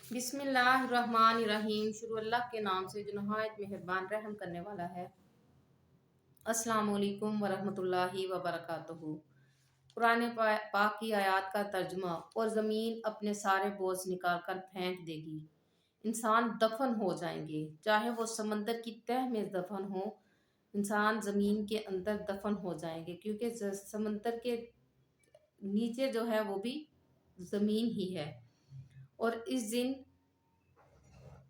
बिस्मिल्लाहिर्रहमानिर्रहीम। शुरू अल्लाह के नाम से जो नहायत मेहरबान रहम करने वाला है। अस्सलाम वालेकुम वरहमतुल्लाहि वबरकातुहू। कुरान पाक की आयत का तर्जुमा। और ज़मीन अपने सारे बोझ निकाल कर फेंक देगी, इंसान दफन हो जाएंगे, चाहे वो समंदर की तह में दफन हो। इंसान ज़मीन के अंदर दफन हो जाएंगे, क्योंकि समंदर के नीचे जो है वो भी ज़मीन ही है। और इस दिन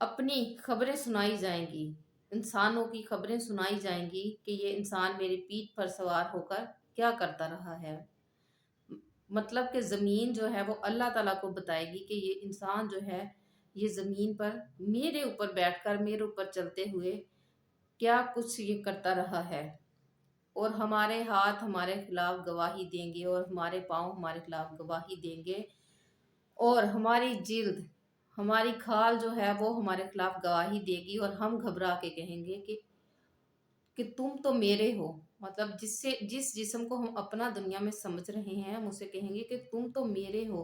अपनी खबरें सुनाई जाएंगी, इंसानों की खबरें सुनाई जाएंगी कि ये इंसान मेरी पीठ पर सवार होकर क्या करता रहा है। मतलब कि ज़मीन जो है वो अल्लाह ताला को बताएगी कि ये इंसान जो है ये ज़मीन पर मेरे ऊपर बैठकर मेरे ऊपर चलते हुए क्या कुछ ये करता रहा है। और हमारे हाथ हमारे खिलाफ गवाही देंगे और हमारे पाँव हमारे खिलाफ गवाही देंगे और हमारी जिल्द हमारी खाल जो है वो हमारे खिलाफ गवाही देगी। और हम घबरा के कहेंगे कि तुम तो मेरे हो। मतलब जिस जिस्म को हम अपना दुनिया में समझ रहे हैं, हम उसे कहेंगे कि तुम तो मेरे हो,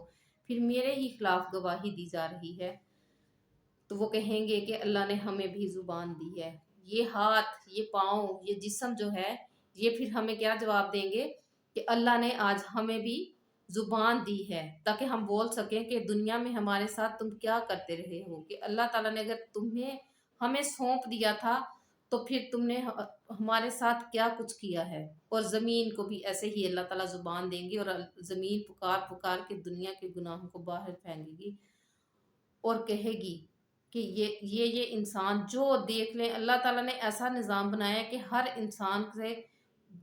फिर मेरे ही खिलाफ गवाही दी जा रही है। तो वो कहेंगे कि अल्लाह ने हमें भी जुबान दी है। ये हाथ ये पाँव ये जिस्म जो है ये फिर हमें क्या जवाब देंगे कि अल्लाह ने आज हमें भी जुबान दी है, ताकि हम बोल सकें कि दुनिया में हमारे साथ तुम क्या करते रहे हो। कि अल्लाह ताला ने अगर तुम्हें हमें सौंप दिया था तो फिर तुमने हमारे साथ क्या कुछ किया है। और ज़मीन को भी ऐसे ही अल्लाह ताला जुबान देंगी और ज़मीन पुकार पुकार के दुनिया के गुनाहों को बाहर फेंकेगी और कहेगी कि ये इंसान जो देख लें। अल्लाह ताला ने ऐसा निज़ाम बनाया है कि हर इंसान से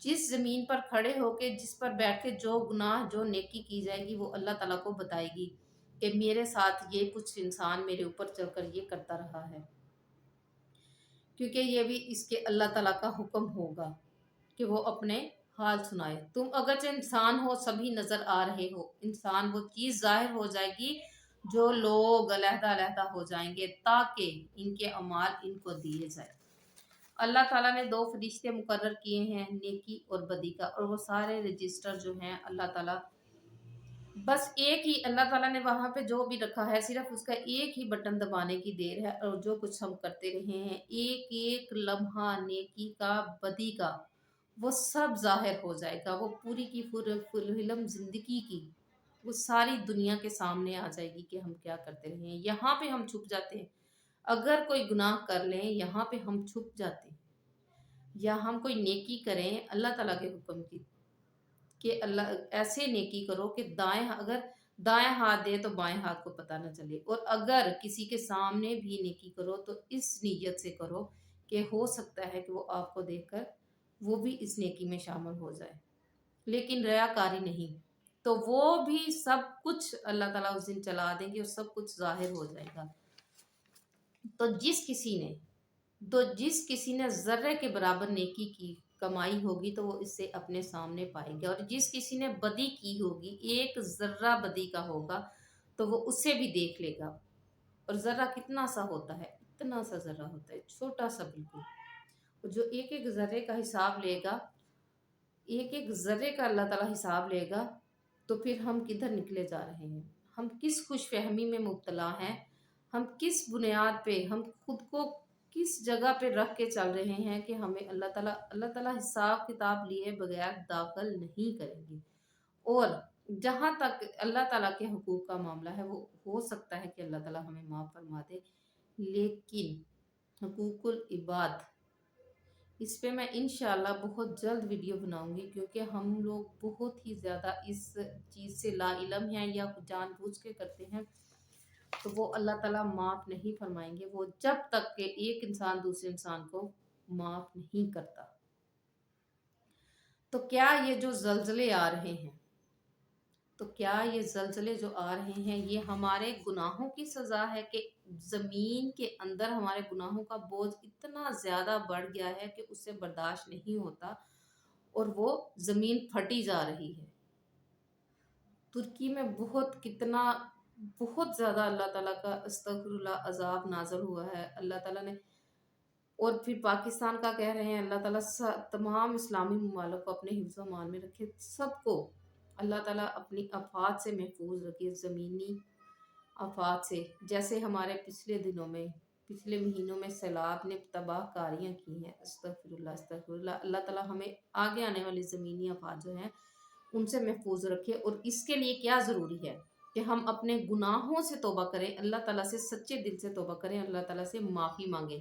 जिस ज़मीन पर खड़े होके जिस पर बैठ के जो गुनाह जो नेकी की जाएगी वो अल्लाह ताला को बताएगी कि मेरे साथ ये कुछ इंसान मेरे ऊपर चलकर ये करता रहा है। क्योंकि ये भी इसके अल्लाह ताला का हुक्म होगा कि वो अपने हाल सुनाए। तुम अगरचे इंसान हो, सभी नज़र आ रहे हो, इंसान वो चीज़ जाहिर हो जाएगी जो लोग अलहदा अलहदा हो जाएंगे ताकि इनके अमाल इनको दिए जाए। अल्लाह ताला ने दो फरिश्ते मुकर्रर किए हैं, नेकी और बदी का, और वो सारे रजिस्टर जो हैं अल्लाह ताला बस एक ही अल्लाह ताला ने वहां पे जो भी रखा है सिर्फ उसका एक ही बटन दबाने की देर है। और जो कुछ हम करते रहे हैं एक एक लम्हा नेकी का बदी का वो सब जाहिर हो जाएगा। वो पूरी की पूरी फिल्म जिंदगी की वो सारी दुनिया के सामने आ जाएगी कि हम क्या करते रहे हैं। यहाँ पे हम छुप जाते हैं, अगर कोई गुनाह कर लें यहाँ पे हम छुप जाते हैं, या हम कोई नेकी करें अल्लाह ताला के हुक्म की कि अल्लाह ऐसे नेकी करो कि अगर दाएं हाथ दे तो बाएं हाथ को पता न चले। और अगर किसी के सामने भी नेकी करो तो इस नीयत से करो कि हो सकता है कि वो आपको देखकर वो भी इस नेकी में शामिल हो जाए, लेकिन रयाकारी नहीं। तो वो भी सब कुछ अल्लाह ताला उस दिन चला देंगे और सब कुछ जाहिर हो जाएगा। तो जिस किसी ने जर्रे के बराबर नेकी की कमाई होगी तो वो इससे अपने सामने पाएगा। और जिस किसी ने बदी की होगी, एक जर्रा बदी का होगा, तो वो उससे भी देख लेगा। और जर्रा कितना सा होता है, इतना सा जर्रा होता है, छोटा सा बिल्कुल। और जो एक एक जर्रे का हिसाब लेगा, एक एक जर्रे का अल्लाह ताला हिसाब लेगा, तो फिर हम किधर निकले जा रहे हैं, हम किस खुश फहमी में मुब्तला हैं, हम किस बुनियाद पे हम खुद को किस जगह पे रख के चल रहे हैं कि हमें अल्लाह ताला हिसाब किताब लिए बगैर दाखिल नहीं करेंगे। और जहाँ तक अल्लाह ताला के हुकूक का मामला है वो हो सकता है कि अल्लाह ताला हमें माफ़ फरमा दे, लेकिन हुकूकुल इबाद इस पे मैं इंशाल्लाह बहुत जल्द वीडियो बनाऊंगी, क्योंकि हम लोग बहुत ही ज़्यादा इस चीज़ से लाइलम हैं या जानबूझ के करते हैं। तो वो अल्लाह ताला माफ़ नहीं फरमाएंगे वो जब तक के एक इंसान दूसरे इंसान को माफ़ नहीं करता। तो क्या ये जो जल्जले आ रहे हैं, तो क्या ये जल्जले जो आ रहे हैं ये हमारे गुनाहों की सज़ा है कि ज़मीन के अंदर हमारे गुनाहों का बोझ इतना ज़्यादा बढ़ गया है कि उससे बर्दाश्त नहीं होता और वो ज़मीन फटी जा रही है। तुर्की में बहुत ज़्यादा अल्लाह ताला का अस्तगफिरुल्लाह अज़ाब नाज़िल हुआ है। अल्लाह ताला ने और फिर पाकिस्तान का कह रहे हैं अल्लाह ताला तमाम इस्लामी ममालिक को अपने हिफ्ज़ अमान में रखे, सबको अल्लाह ताला अपनी आफात से महफूज रखे, ज़मीनी आफात से, जैसे हमारे पिछले महीनों में सैलाब ने तबाह कारियाँ की हैं। अस्तगफिरुल्लाह अस्तगफिरुल्लाह। अल्लाह ताला हमें आगे आने वाली ज़मीनी आफात जो हैं उनसे महफूज रखे। और इसके लिए क्या ज़रूरी है कि हम अपने गुनाहों से तौबा करें, अल्लाह ताला से सच्चे दिल से तौबा करें, अल्लाह ताला से माफ़ी मांगें,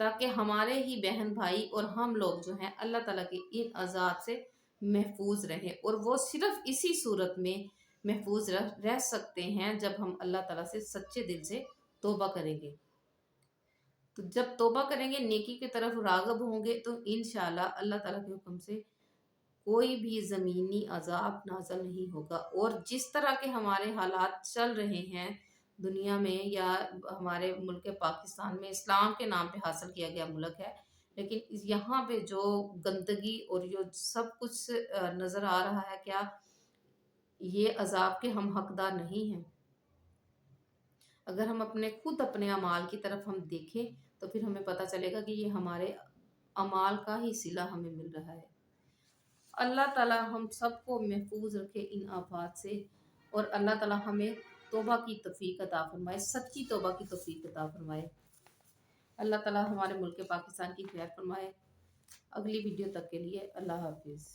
ताकि हमारे ही बहन भाई और हम लोग जो हैं अल्लाह ताला के इन अज़ाब से महफूज रहें। और वो सिर्फ इसी सूरत में महफूज रह सकते हैं जब हम अल्लाह ताला से सच्चे दिल से तौबा करेंगे। तो जब तौबा करेंगे, नेकी की तरफ राग़िब होंगे, तो इंशाअल्लाह अल्लाह ताला के हुक्म से कोई भी ज़मीनी अज़ाब नाज़िल नहीं होगा। और जिस तरह के हमारे हालात चल रहे हैं दुनिया में, या हमारे मुल्क पाकिस्तान में, इस्लाम के नाम पे हासिल किया गया मुल्क है, लेकिन यहाँ पे जो गंदगी और जो सब कुछ नज़र आ रहा है, क्या ये अज़ाब के हम हकदार नहीं हैं? अगर हम अपने अमाल की तरफ हम देखें, तो फिर हमें पता चलेगा कि ये हमारे अमाल का ही सिला हमें मिल रहा है। अल्लाह ताला हम सबको महफूज रखे इन आफात से, और अल्लाह ताला हमें तौबा की तौफीक अता फरमाए, सच्ची तौबा की तौफीक अता फरमाए। अल्लाह ताला हमारे मुल्क पाकिस्तान की खैर फरमाए। अगली वीडियो तक के लिए अल्लाह हाफिज़।